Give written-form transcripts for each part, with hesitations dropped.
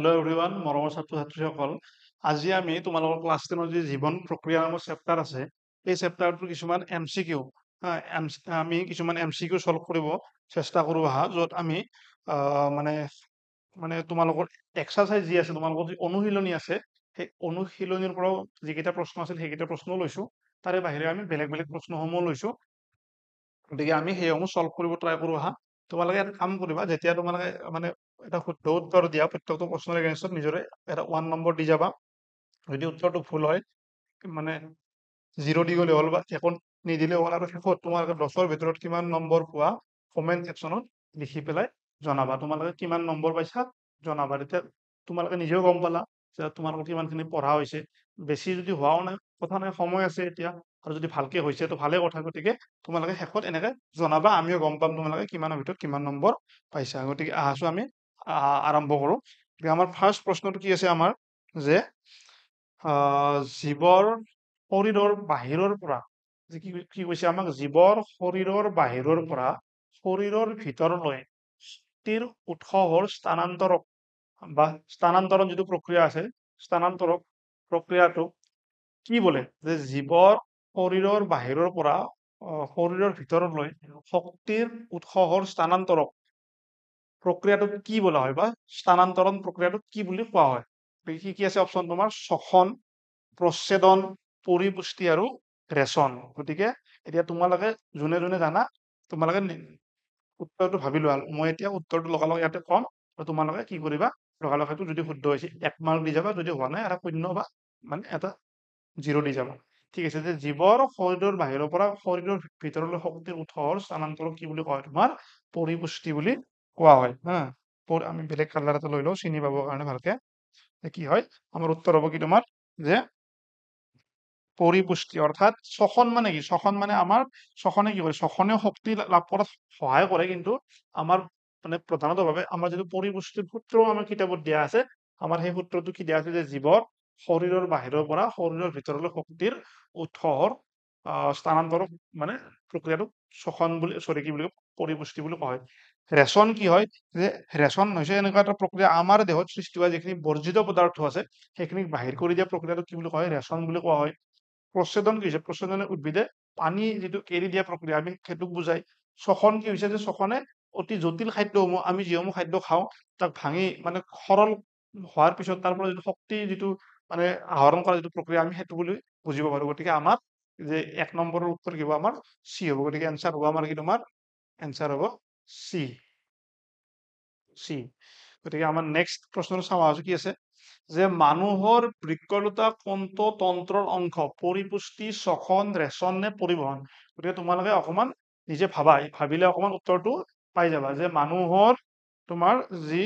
Hello' everyone, মৰমৰ ছাত্ৰ ছাত্ৰীসকল। আজি আমি তোমালোকৰ ক্লাছ 10ৰ যি জীৱন প্ৰক্ৰিয়া নামৰ চেপ্টাৰ আছে, এই চেপ্টাৰটোৰ কিছুমান MCQ, আমি কিছুমান MCQ চল্ভ কৰিব চেষ্টা কৰোঁ য'ত আমি মানে মানে তোমালোকৰ এক্সাৰচাইজ যি আছে, তোমালোকৰ যি অনুশীলনী আছে, সেই অনুশীলনীৰ পৰাও যিকেইটা প্ৰশ্ন আছিল সেইকেইটা প্ৰশ্নও লৈছোঁ। তাৰে বাহিৰে আমি বেলেগ বেলেগ প্ৰশ্নসমূহ লৈছোঁ। গতিকে আমি সেইসমূহ চল্ভ কৰিব ট্ৰাই কৰোঁ তোমালোকে এটা কাম কৰিবা, যেতিয়া তোমালোকে মানে এটা শুদ্ধ উত্তৰ দিয়া প্ৰত্যেকটো প্ৰশ্নৰ এগেইনষ্টত নিজৰে এটা 1 নম্বৰ দি যাবা। যদি উত্তৰটো ভুল হয় মানে 0 দি গ'লে হ'ল বা একো নিদিলে হ'ল, আৰু শেষত তোমালোকে 10ৰ ভিতৰত কিমান নম্বৰ পোৱা কমেণ্ট ছেকশ্যনত লিখি পেলাই জনাবা। তোমালোকে কিমান নম্বৰ পাইছা জনাবা। তেতিয়া তোমালোকে নিজেও গম পালা যে তোমালোকৰ কিমানখিনি পঢ়া হৈছে। বেছি যদি হোৱাও নাই কথা নাই, সময় আছে এতিয়া, আৰু যদি ভালকে হৈছে তো ভালে কথা। গতিকে তোমালোকে শেষত এনেকে জনাবা, আমিও গম পাম তোমালোকে কিমানৰ ভিতৰত কিমান নম্বৰ পাইছা। গতিকে আহাছো আমি আৰম্ভ কৰোঁ। গতিকে আমাৰ ফাৰ্ষ্ট প্ৰশ্নটো কি আছে আমাৰ, যে জীৱৰ শৰীৰৰ বাহিৰৰ পৰা, কি কৈছে আমাক, জীৱৰ শৰীৰৰ বাহিৰৰ পৰা শৰীৰৰ ভিতৰলৈ শক্তিৰ উৎস হ'ল স্থানান্তৰক বা স্থানান্তৰণ যিটো প্ৰক্ৰিয়া আছে, স্থানান্তৰক প্ৰক্ৰিয়াটো কি বোলে, যে জীৱৰ শৰীৰৰ বাহিৰৰ পৰা শৰীৰৰ ভিতৰলৈ শক্তিৰ উৎস হ'ল স্থানান্তৰক প্ৰক্ৰিয়াটোক কি বোলা হয়, বা স্থানান্তৰণ প্ৰক্ৰিয়াটোক কি বুলি কোৱা হয়? কি কি আছে অপশ্যন তোমাৰ? শ্বসন, প্ৰচ্ছেদন, পৰিপুষ্টি আৰু ৰেচন। গতিকে এতিয়া তোমালোকে যোনে যোনে জানা তোমালোকে উত্তৰটো ভাবি লোৱা। মই এতিয়া উত্তৰটো লগালগ ইয়াতে কম, আৰু তোমালোকে কি কৰিবা, লগালগ সেইটো যদি শুদ্ধ হৈছে 1 মাৰ্ক দি যাবা, যদি হোৱা নাই এটা 0 বা মানে এটা 0 দি যাবা। ঠিক আছে, যে জীৱৰ শৰীৰৰ বাহিৰৰ পৰা শৰীৰৰ ভিতৰলৈ শক্তিৰ উৎসৰ স্থানান্তৰক কি বুলি কোৱা হয়? তোমাৰ পৰিপুষ্টি বুলি কোৱা হয়। আমি বেলেগ কালাৰ এটা লৈ লওঁ চিনি পাবৰ কাৰণে ভালকে। কি হয় আমাৰ উত্তৰ হ'ব কি তোমাৰ, যে পৰিপুষ্টি। অৰ্থাৎ শ্বসন মানে কি? শ্বসন মানে আমাৰ শ্বসনে কি কৰে? শ্বসনেও শক্তি লাভ কৰাত সহায় কৰে, কিন্তু আমাৰ মানে প্ৰধানতভাৱে আমাৰ যিটো পৰিপুষ্টিৰ সূত্ৰও আমাৰ কিতাপত দিয়া আছে, আমাৰ সেই সূত্ৰটো কি দিয়া আছে, যে জীৱৰ শৰীৰৰ বাহিৰৰ পৰা শৰীৰৰ ভিতৰলৈ শক্তিৰ উৎসৰ স্থানান্তৰক মানে প্ৰক্ৰিয়াটোক শ্বসন বুলি কি বুলি পৰিপুষ্টি বুলি কোৱা হয়। ৰেচন কি হয়? যে ৰেচন হৈছে এনেকুৱা এটা প্ৰক্ৰিয়া, আমাৰ দেহত সৃষ্টি হোৱা যিখিনি বৰ্জিত পদাৰ্থ আছে সেইখিনিক বাহিৰ কৰি দিয়া প্ৰক্ৰিয়াটোক কি বুলি কোৱা হয়? ৰেচন বুলি কোৱা হয়। প্ৰচ্ছেদন কি হৈছে? প্ৰচ্ছেদনে উদ্ভিদে পানী যিটো এৰি দিয়া প্ৰক্ৰিয়া, আমি সেইটোক বুজাই। শ্বসন কি হৈছে? যে শ্বসনে অতি জটিল খাদ্যসমূহ, আমি যিসমূহ খাদ্য খাওঁ তাক ভাঙি মানে সৰল হোৱাৰ পিছত তাৰ পৰা যিটো শক্তি, যিটো মানে আহৰণ কৰা যিটো প্ৰক্ৰিয়া, আমি সেইটো বুলি বুজিব পাৰো। গতিকে আমাৰ যে 1 নম্বৰৰ উত্তৰ কি হ'ব? আমাৰ চি হ'ব। গতিকে এনচাৰ হ'ব আমাৰ কি? তোমাৰ এনচাৰ হ'ব চি। গতিকে আমাৰ নেক্সট প্ৰশ্নটো চাওঁ কি আছে, যে মানুহৰ বৃক্কলোতা কোনটো তন্ত্ৰৰ অংশ? পৰিপুষ্টি, শ্বসন, ৰেচন নে পৰিবহন? গতিকে তোমালোকে অকমান নিজে ভাবিলে অকমান উত্তৰটো পাই যাবা, যে মানুহৰ তোমাৰ যি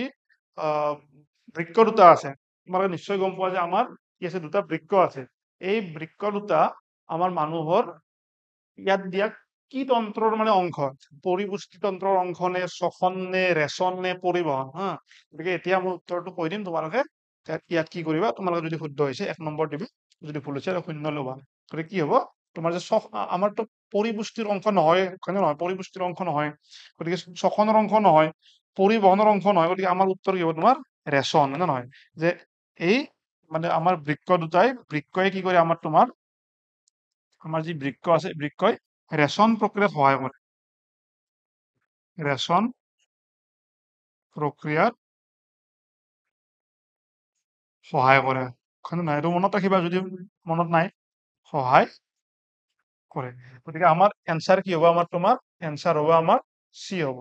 বৃক্ক দুটা আছে, তোমালোকে নিশ্চয় গম পোৱা যে আমাৰ কি আছে, দুটা বৃক্ক আছে। এই বৃক্ক দুটা আমাৰ মানুহৰ ইয়াত দিয়া কি তন্ত্ৰৰ মানে অংশ? পৰিপুষ্টি তন্ত্ৰৰ অংশ নে, শ্বসন নে, ৰেচন নে, পৰিবহন? গতিকে এতিয়া মই উত্তৰটো কৈ দিম, তোমালোকে ইয়াত কি কৰিবা, তোমালোকে যদি শুদ্ধ হৈছে 1 নম্বৰ দিবি, যদি ভুল হৈছে 0 ল'বা। গতিকে কি হ'ব তোমাৰ, যে আমাৰতো পৰিপুষ্টিৰ অংশ নহয়, পৰিপুষ্টিৰ অংশ নহয়, গতিকে শ্বসনৰ অংশ নহয়, পৰিবহনৰ অংশ নহয়, গতিকে আমাৰ উত্তৰ কি হ'ব তোমাৰ? ৰেচন, নহয়? যে এই মানে আমাৰ বৃক্কই কি কৰে, আমাৰ যি বৃক্ক আছে, বৃক্কই ৰেচন প্ৰক্ৰিয়াত সহায় কৰে। ৰেচন প্ৰক্ৰিয়াত সহায় কৰে, নাই? এইটো মনত ৰাখিবা যদি মনত নাই, সহায় কৰে। গতিকে আমাৰ এনচাৰ কি হ'ব? আমাৰ তোমাৰ এনচাৰ হ'ব আমাৰ চি হ'ব।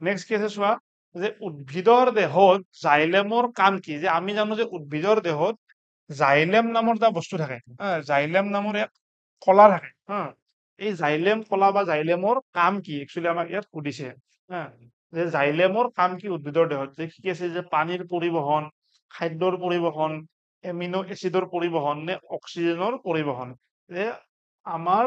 নেক্সট কি আছে চোৱা, যে উদ্ভিদৰ দেহত জাইলেমৰ কাম কি? যে আমি জানো যে উদ্ভিদৰ দেহত জাইলেম নামৰ এটা বস্তু থাকে, জাইলেম নামৰ এক কলা থাকে। এই জাইলেম কলা বা জাইলেমৰ কাম কি? একচুৱেলি আমাক ইয়াত সুধিছে। যে জাইলেমৰ কাম কি উদ্ভিদৰ দেহত? যে কি আছে, যে পানীৰ পৰিবহন, খাদ্যৰ পৰিবহন, এমিনো এচিডৰ পৰিবহন নে অক্সিজেনৰ পৰিবহন? যে আমাৰ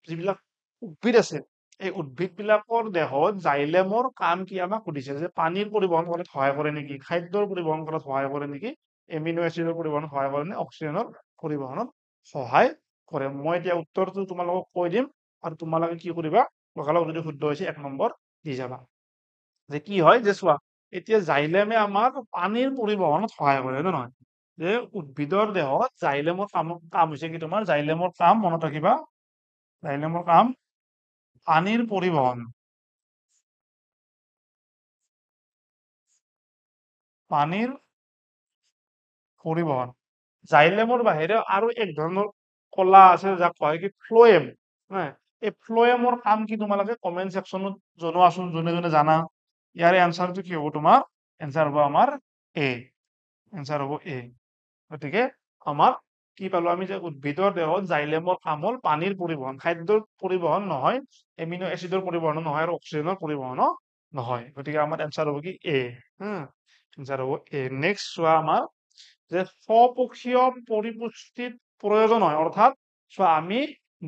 যিবিলাক উদ্ভিদ আছে, এই উদ্ভিদ বিলাকৰ দেহত জাইলেমৰ কাম কি আমাক সুধিছে, যে পানীৰ পৰিবহন কৰাত সহায় কৰে নেকি, খাদ্যৰ পৰিবহন কৰাত সহায় কৰে নেকি, এমিনো এচিডৰ পৰিবহন সহায় কৰে নে অক্সিজেনৰ পৰিবহনত সহায় কৰে? মই এতিয়া উত্তৰটো তোমালোকক কৈ দিম, আৰু তোমালোকে কি কৰিবা, লগালগ যদি শুদ্ধ হৈছে 1 নম্বৰ দি যাবা। যে কি হয়, যে চোৱা, এতিয়া জাইলেমে আমাৰ পানীৰ পৰিবহনত সহায় কৰে, হয়নে নহয়? যে উদ্ভিদৰ দেহত জাইলেমৰ কাম হৈছে কি তোমাৰ জাইলেমৰ কাম মনত ৰাখিবা। জাইলেমৰ কাম পানীৰ পৰিবহন। পানীৰ পৰিবহন। জাইলেমৰ বাহিৰে আৰু এক ধৰণৰ কলা আছে যাক কয় কি ফ্লোয়েম। হ্যাঁ, এই ফ্লোয়েমৰ কাম কি তোমালোকে কমেন্ট সেকশনত জনোৱাচোন যোনে যোনে জানা। ইয়াৰে এনসাৰটো কি হ'ব তোমাৰ? এনসাৰ হ'ব আমাৰ এ। এনসাৰ হ'ব এ। গতিকে আমাৰ কি পালো আমি যে উদ্ভিদৰ দেহত জাইলেমৰ কাম হ'ল পানীৰ পৰিবহন, খাদ্যৰ পৰিবহন নহয়, এমিনো এচিডৰ পৰিবহনো নহয় আৰু অক্সিজেনৰ পৰিবহনো নহয়। গতিকে আমাৰ এনসাৰ হ'ব কি এ। এনসাৰ হ'ব এ। নেক্সট চোৱা আমাৰ যে স্বপক্ষীয় পৰিপুষ্টিত প্ৰয়োজন হয়, অৰ্থাৎ চোৱা আমি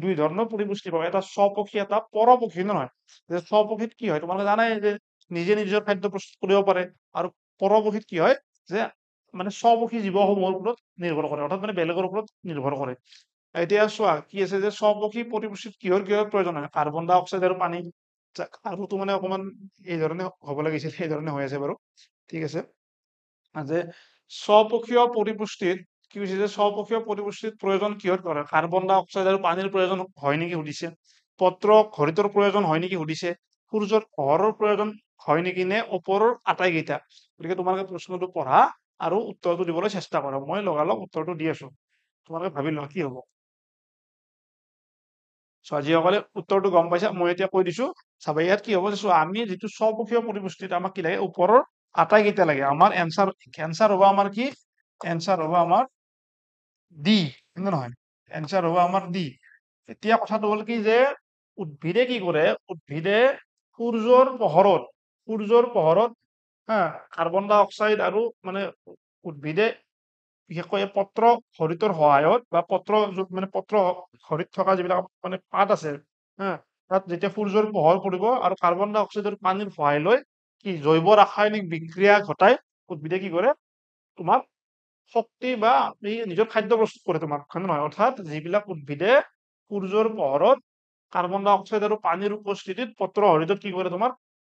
দুই ধৰণৰ পৰিপুষ্টি পাওঁ, এটা স্বপক্ষী এটা পৰপক্ষী নহয়। যে স্বপক্ষীত কি হয় তোমালোকে জানাই যে নিজে নিজৰ খাদ্য প্ৰস্তুত কৰিব পাৰে, আৰু পৰপক্ষীত কি হয় যে মানে স্বপক্ষী জীৱসমূহৰ ওপৰত নিৰ্ভৰ কৰে, অৰ্থাৎ মানে বেলেগৰ ওপৰত নিৰ্ভৰ কৰে। এতিয়া চোৱা কি আছে যে স্বপক্ষী পৰিপুষ্টিত কিহৰ কিহৰ প্ৰয়োজন হয়? কাৰ্বন ডাই অক্সাইড আৰু পানী। আৰুতো মানে অকমান এই ধৰণে হ'ব লাগিছিল, সেই ধৰণে হৈ আছে বাৰু, ঠিক আছে। যে স্বপক্ষীয় পৰিপুষ্টিত কি হৈছে যে স্বপক্ষীয় পৰিপুষ্টিত প্ৰয়োজন কিহত কৰে? কাৰ্বন ডাই অক্সাইড আৰু পানীৰ প্ৰয়োজন হয় নেকি সুধিছে। পত্ৰ খৰিতৰ প্ৰয়োজন হয় নেকি সুধিছে। সূৰ্যৰ পোহৰৰ প্ৰয়োজন হয় নেকি, নে ওপৰৰ আটাইকেইটা? গতিকে তোমালোকে প্ৰশ্নটো পঢ়া আৰু উত্তৰটো দিবলৈ চেষ্টা কৰা। মই লগালগ উত্তৰটো দি আছো, তোমালোকে ভাবি লোৱা কি হ'ব। চোৱা যিসকলে উত্তৰটো গম পাইছা মই এতিয়া কৈ দিছো, চাবা ইয়াত কি হ'ব যে চোৱা আমি যিটো স্বপক্ষীয় পৰিপুষ্টিত আমাক কি লাগে? ওপৰৰ আটাইকেইটা লাগে। আমাৰ এনসাৰ হ'ব আমাৰ কি? এনসাৰ হ'ব আমাৰ ডি, কিন্তু নহয়। এনসাৰ হ'ব আমাৰ ডি। এতিয়া কথাটো হ'ল কি যে উদ্ভিদে কি কৰে? উদ্ভিদে সূৰ্যৰ পোহৰত হা কাৰ্বন ডাই অক্সাইড আৰু মানে উদ্ভিদে বিশেষকৈ পত্ৰ খৰিতৰ সহায়ত বা পত্ৰ খৰিত থকা যিবিলাক মানে পাত আছে, হা তাত যেতিয়া সূৰ্যৰ পোহৰ পৰিব আৰু কাৰ্বন ডাই অক্সাইড আৰু পানীৰ সহায় লৈ কি জৈৱ ৰাসায়নিক বিক্ৰিয়া ঘটাই উদ্ভিদে কি কৰে? তোমাক শক্তি বা নিজৰ খাদ্য প্ৰস্তুত কৰে তোমাক, হয় নে নহয়? অৰ্থাৎ যিবিলাক উদ্ভিদে সূৰ্যৰ পোহৰত কাৰ্বন ডাই অক্সাইড আৰু পানীৰ উপস্থিতিত পত্ৰ হৰিতত কি কৰে? তোমাৰ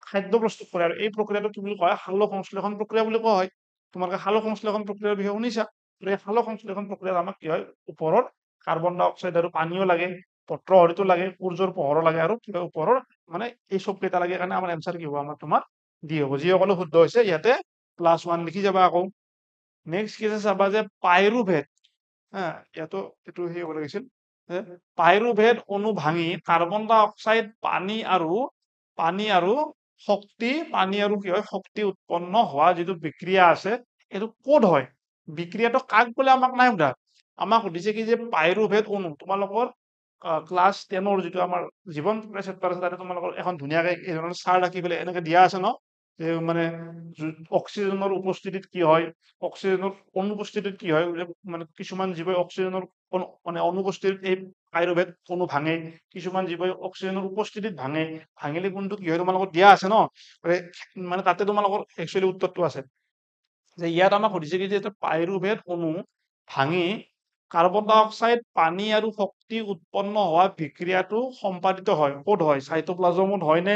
খাদ্য প্ৰস্তুত কৰে। আৰু এই প্ৰক্ৰিয়াটো কি বুলি কোৱা হয়? সালোক সংশ্লেষণ প্ৰক্ৰিয়া বুলি কোৱা হয়। তোমালোকে সালোক সংশ্লেষণ প্ৰক্ৰিয়াৰ বিষয়ে শুনিছা। এই সালোক সংশ্লেষণ প্ৰক্ৰিয়াত আমাক কি হয়? ওপৰত কাৰ্বন ডাই অক্সাইড আৰু পানীও লাগে, পত্ৰ হৰিতো লাগে, সূৰ্যৰ পোহৰো লাগে, আৰু কিবা ওপৰৰ মানে এই চব কেইটা লাগে কাৰণে আমাৰ এনসাৰ কি হ'ব? আমাৰ তোমাৰ ডি হ'ব। যিসকলে শুদ্ধ হৈছে ইয়াতে +1 লিখি যাবা আকৌ। নেক্সট কি আছে চাবা যে পাইৰুভেট। হা ইয়াতো এইটো সেই হ'ব লাগিছিল। পাইৰুভেট অণু ভাঙি কাৰ্বন ডাই অক্সাইড পানী আৰু কি হয়? শক্তি উৎপন্ন হোৱা যিটো বিক্ৰিয়া আছে এইটো ক'ত হয়? বিক্ৰিয়াটো কাক বোলে আমাক নাই সোধা। আমাক সুধিছে কি যে পাইৰুভেট অণু তোমালোকৰ ক্লাছ 10ৰ যিটো আমাৰ জীৱন প্ৰক্ৰিয়া চেপ্টাৰ আছে তাতে তোমালোকৰ এখন ধুনীয়াকে এই ধৰণৰ চাৰ্ট আঁকি পেলাই এনেকে দিয়া আছে ন, যে মানে অক্সিজেনৰ উপস্থিতিত কি হয়, অক্সিজেনৰ অনুপস্থিতিত কি হয়, মানে কিছুমান জীৱই অক্সিজেনৰ মানে অনুপস্থিতিত এই পাইৰুভেট অণু ভাঙে, কিছুমান জীৱই অক্সিজেনৰ উপস্থিতিত ভাঙে। ভাঙিলে কোনটো কি হয় তোমালোকৰ দিয়া আছে ন, মানে তাতে তোমালোকৰ একচুৱেলি উত্তৰটো আছে। যে ইয়াত আমাক সুধিছে কি যে পাইৰুভেট অণু ভাঙি কাৰ্বন ডাই অক্সাইড পানী আৰু শক্তি উৎপন্ন হোৱা বিক্ৰিয়াটো সম্পাদিত হয় ক'ত হয়? চাইটোপ্লাজমত হয় নে,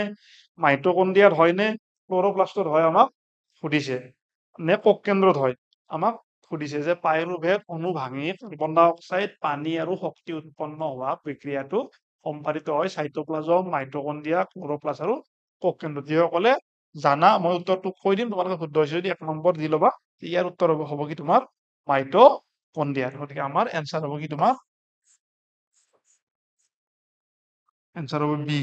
মাইটকণ্ড্ৰিয়াত হয় নে, ক্লৰোপ্লাষ্টত হয়? আমাক সুধিছে। নে কোষ কেন্দ্ৰত হয়? আমাক সুধিছে যে পাইৰুভেট অণু ভাঙি কাৰ্বন ডাই অক্সাইড পানী আৰু শক্তি উৎপন্ন হোৱা বিক্ৰিয়াটো সম্পাদিত হয় চাইটোপ্লাজম, মাইটকণ্ড্ৰিয়া, ক্লৰোপ্লাষ্ট আৰু কোষ কেন্দ্ৰত। যিসকলে জানা মই উত্তৰটো কৈ দিম, তোমালোকে শুদ্ধ হৈছে যদি 1 নম্বৰ দি ল'বা। ইয়াৰ উত্তৰ হ'ব কি তোমাৰ মাইটকণ্ড্ৰিয়া। গতিকে আমাৰ এনসাৰ হ'ব কি তোমাৰ? এনসাৰ হবে বি।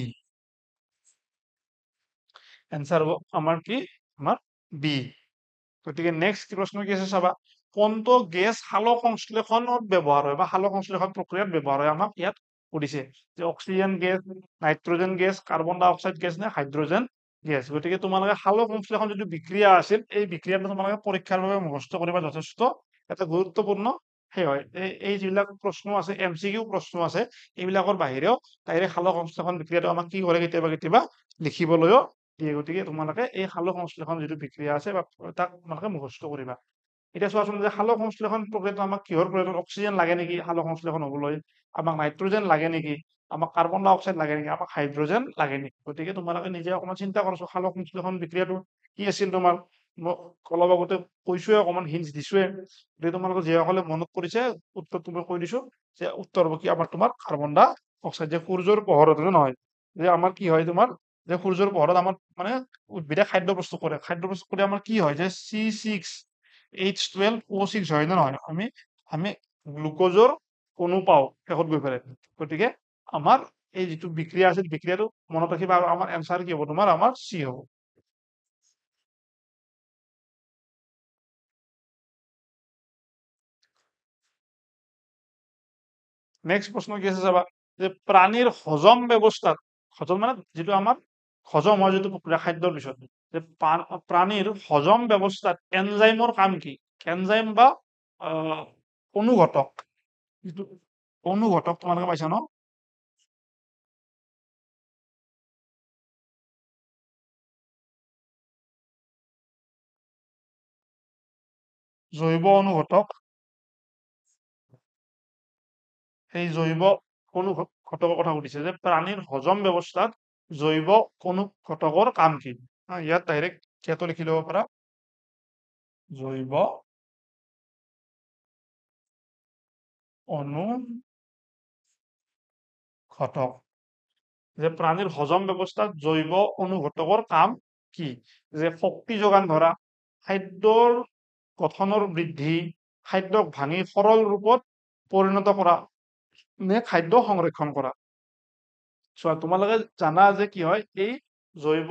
এনসাৰ হ'ব আমাৰ কি? আমাৰ বি। গতিকে নেক্সট প্ৰশ্ন কি আছে চাবা। কোনটো গেছ সালোক সংশ্লেষণত ব্যৱহাৰ হয় বা সালোক সংশ্লেষণ প্ৰক্ৰিয়াত ব্যৱহাৰ হয়? আমাক ইয়াত সুধিছে যে oxygen gas, nitrogen gas, carbon ডাই অক্সাইড গেছ নে হাইড্ৰজেন গেছ। গতিকে তোমালোকে সালোক সংশ্লেষণ যিটো বিক্ৰিয়া আছিল এই বিক্ৰিয়াটো তোমালোকে পৰীক্ষাৰ বাবে মুখস্থ কৰিবা, যথেষ্ট এটা গুৰুত্বপূৰ্ণ সেই হয়। এই যিবিলাক প্ৰশ্ন আছে MCQ প্ৰশ্ন আছে এইবিলাকৰ বাহিৰেও ডাইৰেক্ট সালোক সংশ্লেষণ বিক্ৰিয়াটো আমাক কি কৰে কেতিয়াবা কেতিয়াবা লিখিবলৈও দিয়ে। গতিকে তোমালোকে এই সালোক সংশ্লেষণ যিটো বিক্ৰিয়া আছে বা তাক তোমালোকে মুখস্থ কৰিবা। এতিয়া চোৱাচোন যে সালোক সংশ্লেষণ প্ৰক্ৰিয়াটো আমাক কিহৰ প্ৰয়োজন? অক্সিজেন লাগে নেকি সালোক সংশ্লেষণ হ'বলৈ? আমাক নাইট্ৰজেন লাগে নেকি? আমাক কাৰ্বন ডাই অক্সাইড লাগে নেকি? আমাক হাইড্ৰজেন লাগে নেকি? গতিকে তোমালোকে নিজে অকণমান চিন্তা কৰাচোন সালোক সংশ্লেষণ বিক্ৰিয়াটো কি আছিল তোমাৰ? মই অলপ আগতে কৈছোৱে, অকমান হিন্টছ দিছোৱে, গতিকে তোমালোকে যিসকলে মনত কৰিছে উত্তৰটো মই কৈ দিছো যে উত্তৰ হ'ব কি আমাৰ তোমাৰ কাৰ্বন ডাই অক্সাইড। যে সূৰ্যৰ পোহৰত নহয়, যে আমাৰ কি হয় তোমাৰ, যে সূৰ্যৰ পোহৰত আমাৰ মানে উদ্ভিদে খাদ্য প্ৰস্তুত কৰে, খাদ্য প্ৰস্তুত কৰি আমাৰ কি হয় যে C6H12O6 হয় নে নহয়, আমি গ্লুকোজৰ অণু পাওঁ শেষত গৈ পেলাই। গতিকে আমাৰ এই যিটো বিক্ৰিয়া আছে, বিক্ৰিয়াটো মনত ৰাখিবা, আৰু আমাৰ এনচাৰ কি হ'ব তোমাৰ, আমাৰ চি হ'ব। নেক্সট প্ৰশ্ন কি আছে চাবা, যে প্ৰাণীৰ হজম ব্যৱস্থাত, হজম মানে যিটো আমাৰ হজম হয় যিটো প্ৰক্ৰিয়া খাদ্যৰ পিছত, যে প্ৰাণীৰ হজম ব্যৱস্থাত এনজাইমৰ কাম কি? এনজাইম বা আহ, অনুঘটক, যিটো অনুঘটক তোমালোকে পাইছা ন? জৈৱ অনুঘটক, সেই জৈৱ অনুঘটকৰ কথা সুধিছে, যে প্ৰাণীৰ হজম ব্যৱস্থাত জৈৱ অনুঘটকৰ কাম কি? ইয়াত ডাইৰেক্ট ইয়াতো লিখি ল'ব পাৰা, জৈৱ অনুঘটক, যে প্ৰাণীৰ হজম ব্যৱস্থাত জৈৱ অনুঘটকৰ কাম কি? যে শক্তি যোগান ধৰা, খাদ্যৰ গঠনৰ বৃদ্ধি, খাদ্যক ভাঙি সৰল ৰূপত পৰিণত কৰা, নে খাদ্য সংৰক্ষণ কৰা। চোৱা, তোমালোকে জানা যে কি হয়, এই জৈৱ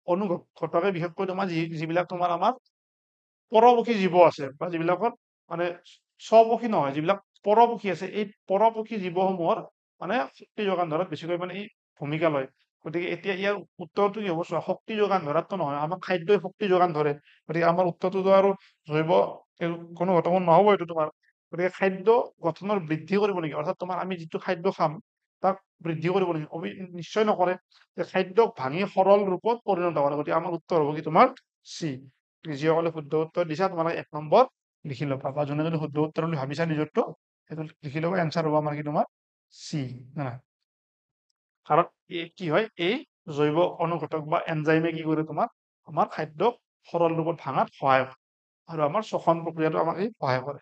অনুঘটকে বিশেষকৈ তোমাৰ যিবিলাক তোমাৰ আমাৰ পৰপক্ষী জীৱ আছে, বা যিবিলাকত মানে স্বপক্ষী নহয়, যিবিলাক পৰপক্ষী আছে, এই পৰপক্ষী জীৱসমূহৰ মানে শক্তি যোগান ধৰাত বেছিকৈ মানে ই ভূমিকা লয়। গতিকে এতিয়া ইয়াৰ উত্তৰটো কি হ'ব? চোৱা, শক্তি যোগান ধৰাতো নহয়, আমাক খাদ্যই শক্তি যোগান ধৰে। গতিকে আমাৰ উত্তৰটোতো আৰু জৈৱ কোনো ঘটক নহ'ব এইটো তোমাৰ। গতিকে খাদ্য গঠনৰ বৃদ্ধি কৰিব নেকি, অৰ্থাৎ তোমাৰ আমি যিটো খাদ্য খাম তাক বৃদ্ধি কৰিব নেকি? নিশ্চয় নকৰে। যে খাদ্যক ভাঙি সৰল ৰূপত পৰিণত কৰে। গতিকে আমাৰ উত্তৰ হ'ব কি তোমাৰ চি। যিসকলে শুদ্ধ উত্তৰ দিছা তোমালোকে 1 নম্বৰ লিখি ল'বা, বা যোনে যোনে শুদ্ধ উত্তৰ বুলি ভাবিছা নিজৰটো সেইটো লিখি ল'বা। এনচাৰ হ'ব আমাৰ কি তোমাৰ চি। কাৰণ কি হয়, এই জৈৱ অনুঘটক বা এনজাইমে কি কৰে, তোমাৰ আমাৰ খাদ্যক সৰল ৰূপত ভাঙাত সহায় কৰে, আৰু আমাৰ শ্বসন প্ৰক্ৰিয়াটো আমাক এই সহায় কৰে।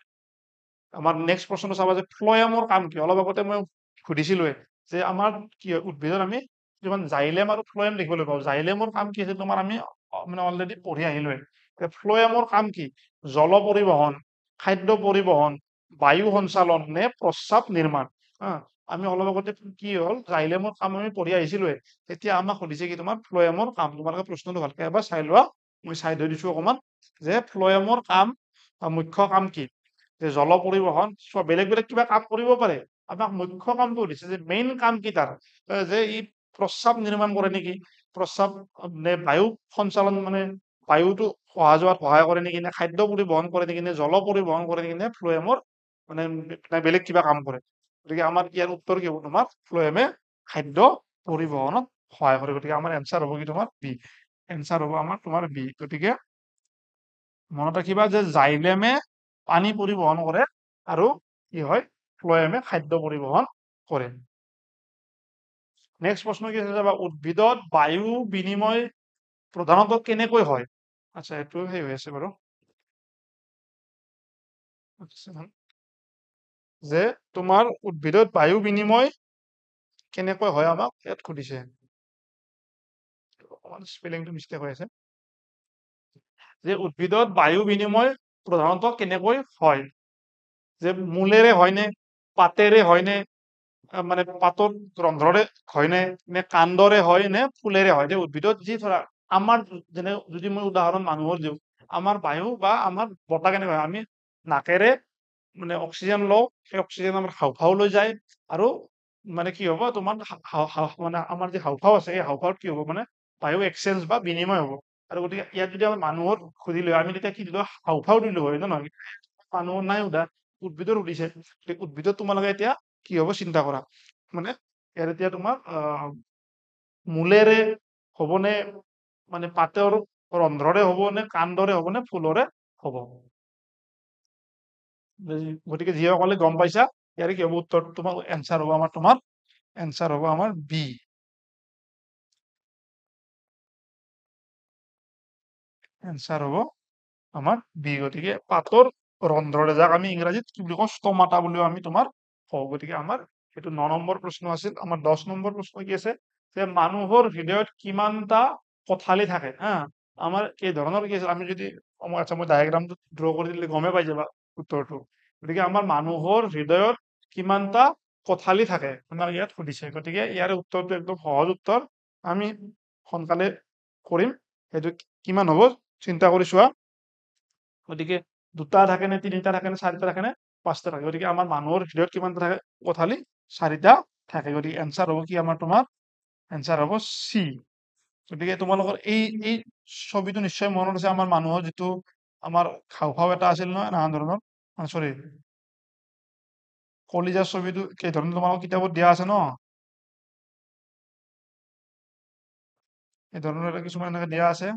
আমাৰ নেক্সট প্ৰশ্নটো চাবা, যে ফ্লয়ামৰ কাম কি? অলপ আগতে মই সুধিছিলোৱে যে আমাৰ কি হয়, উদ্ভিদত আমি কিছুমান জাইলেম আৰু ফ্লয়াম দেখিবলৈ পাওঁ। জাইলেমৰ কাম কি আছে তোমাৰ, আমি মানে অলৰেডি পঢ়ি আহিলোৱে। ফ্লয়ামৰ কাম কি? জল পৰিবহন, খাদ্য পৰিবহন, বায়ু সঞ্চালন, নে প্ৰস্ৰাৱ নিৰ্মাণ। হা, আমি অলপ আগতে কি হ'ল, জাইলেমৰ কাম আমি পঢ়ি আহিছিলোৱে। এতিয়া আমাক সুধিছে কি তোমাৰ ফ্লয়ামৰ কাম। তোমালোকে প্ৰশ্নটো ভালকে এবাৰ চাই লোৱা, মই চাই থৈ দিছো অকমান, যে ফ্লয়ামৰ কাম, মুখ্য কাম কি? যে জল পৰিবহন, চোৱা বেলেগ বেলেগ কিবা কাম কৰিব পাৰে, আমাক মুখ্য কামটো সুধিছে যে মেইন কাম কি তাৰ, যে ই প্ৰস্ৰাৱ নিৰ্মাণ কৰে নেকি, প্ৰস্ৰাৱ নে বায়ু সঞ্চালন, মানে বায়ুটো অহা যোৱাত সহায় কৰে নেকি, নে খাদ্য পৰিবহন কৰে নেকি, নে জল পৰিবহন কৰে নেকি, নে ফ্লয়ামৰ মানে বেলেগ কিবা কাম কৰে। গতিকে আমাৰ ইয়াৰ উত্তৰ কি হ'ব, তোমাৰ ফ্লয়ামে খাদ্য পৰিবহনত সহায় কৰে। গতিকে আমাৰ এনচাৰ হ'ব কি তোমাৰ বি। এনচাৰ হ'ব আমাৰ তোমাৰ বি। গতিকে মনত ৰাখিবা যে জাইলেমে পানী পৰিবহন কৰে, আৰু কি হয়, ফ্লয়ামে খাদ্য পৰিবহন কৰে। নেক্সট প্ৰশ্ন কি আছে চাবা, উদ্ভিদত বায়ু বিনিময় প্ৰধানতঃ কেনেকৈ হয়? আচ্ছা, এইটো সেই হৈ আছে বাৰু, যে তোমাৰ উদ্ভিদত বায়ু বিনিময় কেনেকৈ হয়, আমাক ইয়াত সুধিছে। অকমান স্পেলিংটো মিষ্টেক হৈ আছে। যে উদ্ভিদত বায়ু বিনিময় প্ৰধানতঃ কেনেকৈ হয়? যে মূলেৰে হয়নে, পাতেৰে হয়নে, মানে পাতত ৰন্ধ্ৰৰে হয়নে, নে কাণ্ডৰে হয়, নে ফুলেৰে হয়? যে উদ্ভিদত যি ধৰা আমাৰ যেনে যদি মই উদাহৰণ মানুহৰ দিওঁ, আমাৰ বায়ু বা আমাৰ বতাহ কেনেকৈ হয়, আমি নাকেৰে মানে অক্সিজেন লওঁ, সেই অক্সিজেন আমাৰ হাঁওফাঁওলৈ যায়, আৰু মানে কি হ'ব তোমাৰ মানে আমাৰ যি হাঁওফাঁও আছে, এই হাঁওফাঁওত কি হ'ব, মানে বায়ু এক্সচেঞ্জ বা বিনিময় হ'ব। আৰু গতিকে ইয়াত যদি আমাৰ মানুহৰ সুধিলো হয়, আমি তেতিয়া কি দিলো, হাঁওফাঁও দিলো হয়, নে নহয়? মানুহৰ নাই সোধা, উদ্ভিদৰ সুধিছে। উদ্ভিদত তোমালোকে এতিয়া কি হ'ব চিন্তা কৰা, মানে ইয়াত এতিয়া তোমাৰ মূলেৰে হ'বনে, মানে পাতৰ ৰন্ধ্ৰৰে হ'ব, নে কাণ্ডৰে হ'ব, নে ফুলৰে হ'ব? গতিকে যিসকলে গম পাইছা, ইয়াৰে কি হ'ব উত্তৰ, তোমাৰ এনচাৰ হ'ব আমাৰ তোমাৰ এনচাৰ হ'ব আমাৰ বি। এনসাৰ হব আমাৰ বি। গতিকে পাতৰ ৰন্ধ্ৰৰে যাক আমি ইংৰাজীত কি বুলি কওঁ ষ্টমাটা বুলিও আমি তোমাৰ কওঁ। গতিকে আমাৰ সেইটো ৯ নম্বৰ প্ৰশ্ন আছিল। আমাৰ 10 নম্বৰ প্ৰশ্ন কি আছে যে মানুহৰ হৃদয়ত কিমানটা কোঠালি থাকে হা। আমাৰ এই ধৰণৰ কি আছে আমি যদি আচ্ছা মই ডায়েগ্ৰামটো ড্ৰ কৰি দিলে গমে পাই যাবা উত্তৰটো। গতিকে আমাৰ মানুহৰ হৃদয়ত কিমানটা কোঠালি থাকে আমাৰ ইয়াত সুধিছে। গতিকে ইয়াৰ উত্তৰটো একদম সহজ উত্তৰ। আমি সোনকালে কৰিম। সেইটো কিমান হ'ব চিন্তা কৰি চোৱা। গতিকে ২টা থাকে নে ৩টা থাকে নে ৪টা থাকে নে ৫টা থাকে। গতিকে আমাৰ মানুহৰ হৃদয়ত কিমানটা থাকে কোঠালি ৪টা থাকে। গতিকে এনসাৰ হ'ব কি আমাৰ তোমাৰ এনসাৰ হ'ব চি। গতিকে তোমালোকৰ এই ছবিটো নিশ্চয় মনত আছে আমাৰ মানুহৰ যিটো আমাৰ হাওঁফাওঁ এটা আছিল নহয় নানান ধৰণৰ চৰি কলিজাৰ ছবিটো এই ধৰণৰ তোমালোকৰ কিতাপত দিয়া আছে ন। এই ধৰণৰ কিছুমান এনেকে দিয়া আছে।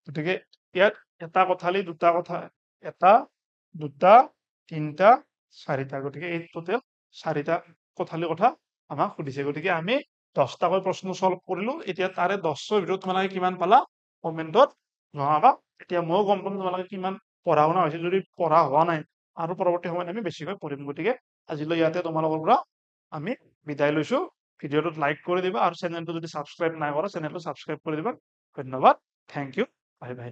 গতিকে ইয়াত এটা কোঠালি দুটা কথা এটা দুটা তিনিটা চাৰিটা। গতিকে এই টোটেল ৪টা কোঠালিৰ কথা আমাক সুধিছে। গতিকে আমি 10টাকৈ প্ৰশ্ন সলভ কৰিলো। এতিয়া তাৰে 10ৰ ভিতৰত তোমালোকে কিমান পালা কমেন্টত জনাবা। এতিয়া ময়ো গম পাম তোমালোকে কিমান পঢ়া শুনা হৈছে। যদি পঢ়া হোৱা নাই আৰু পৰৱৰ্তী সময়ত আমি বেছিকৈ পঢ়িম। গতিকে আজিলৈ ইয়াতে তোমালোকৰ পৰা আমি বিদায় লৈছো। ভিডিঅ'টোত লাইক কৰি দিবা আৰু চেনেলটো যদি ছাবস্ক্ৰাইব নাই কৰা চেনেলটো ছাবস্ক্ৰাইব কৰি দিবা। ধন্যবাদ। Thank you. Bye by.